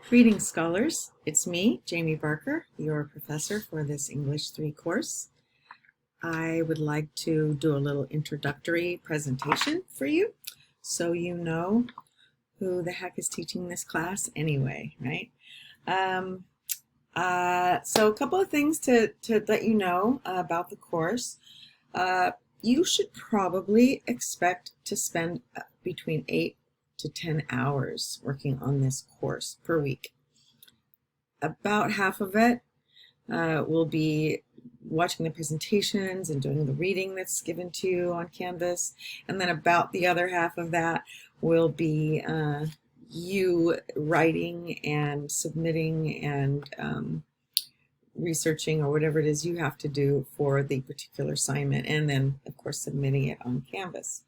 Greetings, scholars. It's me, Jamie Barker, your professor for this English 3 course. I would like to do a little introductory presentation for you so you know who the heck is teaching this class anyway, right? So a couple of things to let you know about the course. You should probably expect to spend between 8 to 10 hours working on this course per week. About half of it will be watching the presentations and doing the reading that's given to you on Canvas, and then about the other half of that will be you writing and submitting and researching or whatever it is you have to do for the particular assignment, and then of course submitting it on Canvas.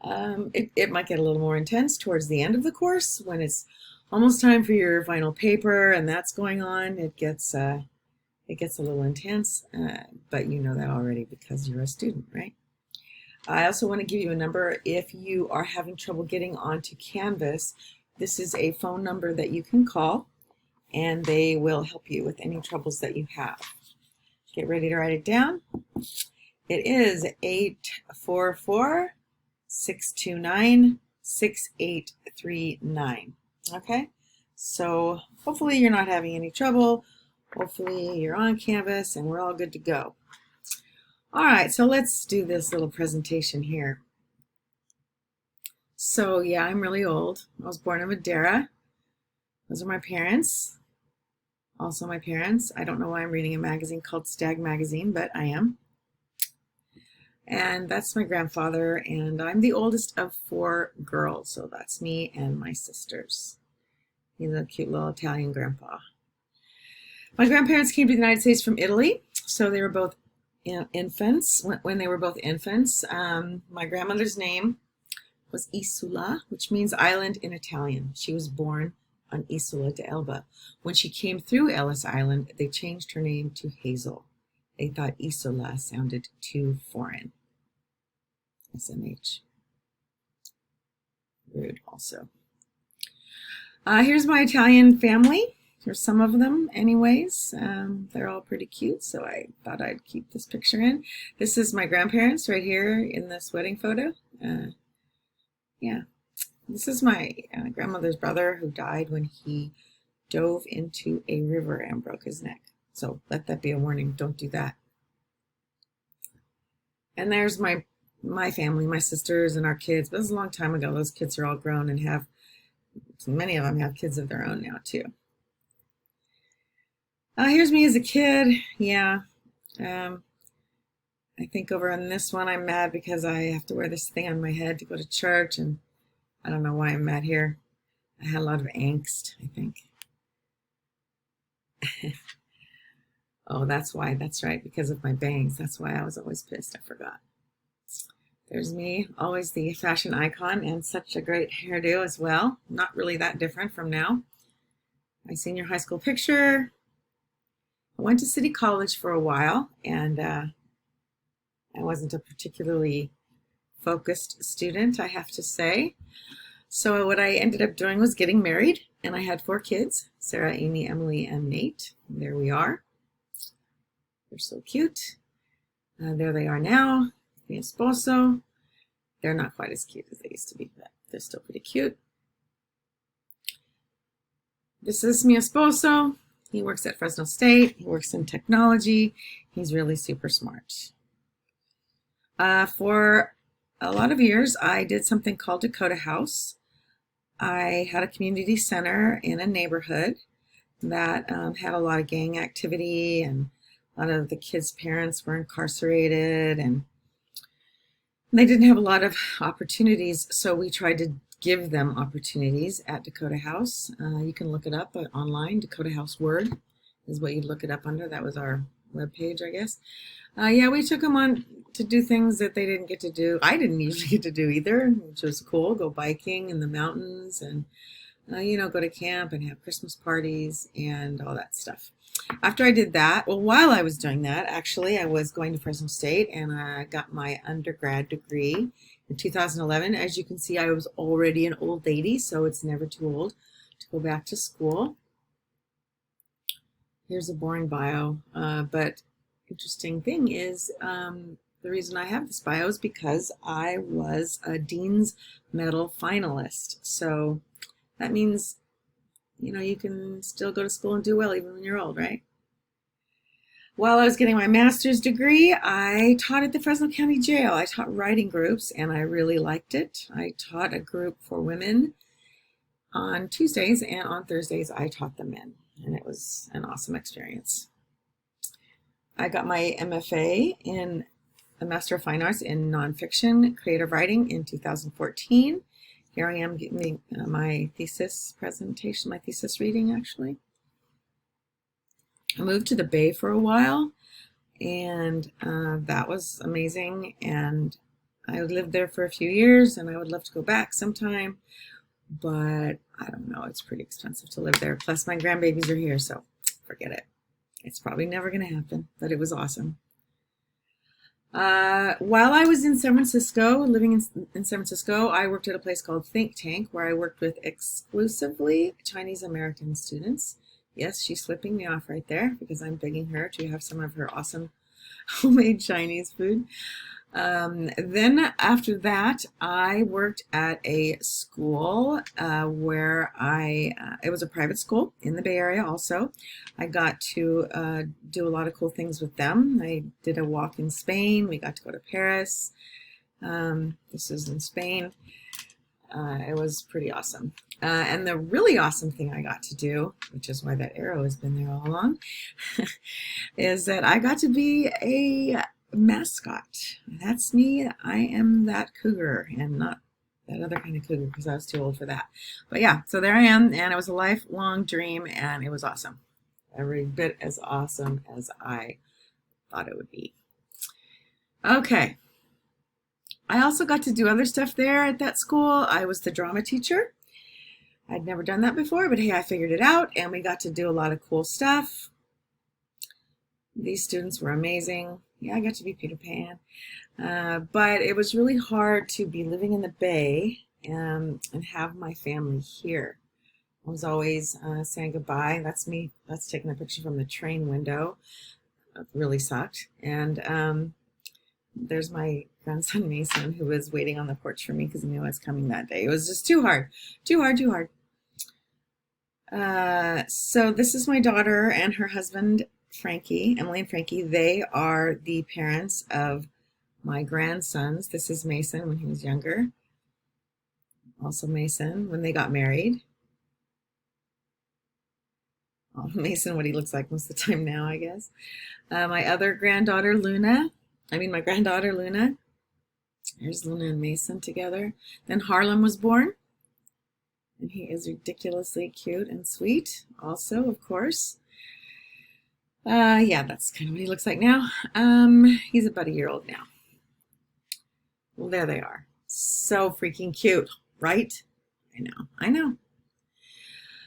It might get a little more intense towards the end of the course when it's almost time for your final paper and that's going on. It gets a little intense, but you know that already because you're a student, right? I also want to give you a number if you are having trouble getting onto Canvas. This is a phone number that you can call and they will help you with any troubles that you have. Get ready to write it down. It is 844-629-6839. Okay, so hopefully you're not having any trouble. Hopefully you're on Canvas and we're all good to go. All right, so let's do this little presentation here. So yeah, I'm really old. I was born in Madeira. Those are my parents. Also my parents. I don't know why I'm reading a magazine called Stag Magazine, but I am. And that's my grandfather, and I'm the oldest of 4 girls, so that's me and my sisters. He's a cute little Italian grandpa. My grandparents came to the United States from Italy, so they were both infants. When they were both infants, my grandmother's name was Isola, which means island in Italian. She was born on Isola d'Elba. When she came through Ellis Island, they changed her name to Hazel. They thought Isola sounded too foreign. SMH. Rude also. Here's my Italian family. Here's some of them anyways. They're all pretty cute, so I thought I'd keep this picture in. This is my grandparents right here in this wedding photo. Yeah, this is my grandmother's brother who died when he dove into a river and broke his neck. So let that be a warning, don't do that. And there's my family, my sisters and our kids. But it was a long time ago. Those kids are all grown and have, many of them have kids of their own now too. Here's me as a kid. Yeah. I think over on this one I'm mad because I have to wear this thing on my head to go to church, and I don't know why I'm mad here. I had a lot of angst, I think. Oh, that's why. That's right, because of my bangs. That's why I was always pissed. I forgot. There's me, always the fashion icon, and such a great hairdo as well. Not really that different from now. My senior high school picture. I went to City College for a while, and I wasn't a particularly focused student, I have to say. So what I ended up doing was getting married, and I had 4 kids, Sarah, Amy, Emily, and Nate. And there we are. They're so cute. There they are now. Mi esposo. They're not quite as cute as they used to be, but they're still pretty cute. This is mi esposo. He works at Fresno State. He works in technology. He's really super smart. For a lot of years, I did something called Dakota House. I had a community center in a neighborhood that had a lot of gang activity, and a lot of the kids' parents were incarcerated, and they didn't have a lot of opportunities, so we tried to give them opportunities at Dakota House. You can look it up online. Dakota House Word is what you'd look it up under. That was our webpage, I guess. Yeah, we took them on to do things that they didn't get to do. I didn't usually get to do either, which was cool. Go biking in the mountains and, go to camp and have Christmas parties and all that stuff. After I did that, well, while I was doing that, actually, I was going to Fresno State and I got my undergrad degree in 2011. As you can see, I was already an old lady, so it's never too old to go back to school. Here's a boring bio, but interesting thing is the reason I have this bio is because I was a Dean's Medal finalist. So that means, you know, you can still go to school and do well even when you're old, right? While I was getting my master's degree, I taught at the Fresno County Jail. I taught writing groups, and I really liked it. I taught a group for women on Tuesdays, and on Thursdays I taught the men, and it was an awesome experience. I got my MFA in a Master of Fine Arts in Nonfiction Creative Writing in 2014. Here I am getting my thesis presentation, my thesis reading actually. I moved to the Bay for a while, and that was amazing, and I lived there for a few years, and I would love to go back sometime, but I don't know, it's pretty expensive to live there. Plus my grandbabies are here, so forget it. It's probably never going to happen, but it was awesome. While I was in San Francisco, living in San Francisco, I worked at a place called Think Tank, where I worked with exclusively Chinese American students. Yes, she's flipping me off right there because I'm begging her to have some of her awesome homemade Chinese food. Then after that, I worked at a school where it was a private school in the Bay Area also. I got to do a lot of cool things with them. I did a walk in Spain. We got to go to Paris. This is in Spain. It was pretty awesome. And the really awesome thing I got to do, which is why that arrow has been there all along, is that I got to be a mascot. That's me. I am that cougar and not that other kind of cougar because I was too old for that. But yeah, so there I am, and it was a lifelong dream, and it was awesome. Every bit as awesome as I thought it would be. Okay. I also got to do other stuff there at that school. I was the drama teacher. I'd never done that before, but hey, I figured it out, and we got to do a lot of cool stuff. These students were amazing. Yeah, I got to be Peter Pan. But it was really hard to be living in the Bay and have my family here. I was always saying goodbye. That's me. That's taking a picture from the train window. It really sucked. And there's my grandson Mason, who was waiting on the porch for me because he knew I was coming that day. It was just too hard. Too hard, too hard. So this is my daughter and her husband, Frankie, Emily and Frankie. They are the parents of my grandsons. This is Mason when he was younger. Also Mason when they got married. Oh, Mason, what he looks like most of the time now, I guess. My other granddaughter, my granddaughter, Luna. There's Luna and Mason together. Then Harlem was born. And he is ridiculously cute and sweet also, of course. Yeah, that's kind of what he looks like now. He's about a year old now. Well, there they are. So freaking cute, right? I know.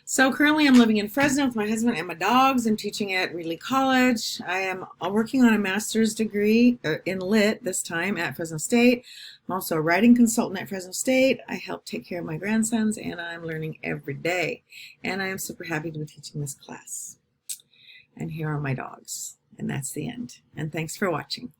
So currently I'm living in Fresno with my husband and my dogs. I'm teaching at Reedley College. I am working on a master's degree in Lit this time at Fresno State. I'm also a writing consultant at Fresno State. I help take care of my grandsons, and I'm learning every day. And I am super happy to be teaching this class. And here are my dogs. And that's the end. And thanks for watching.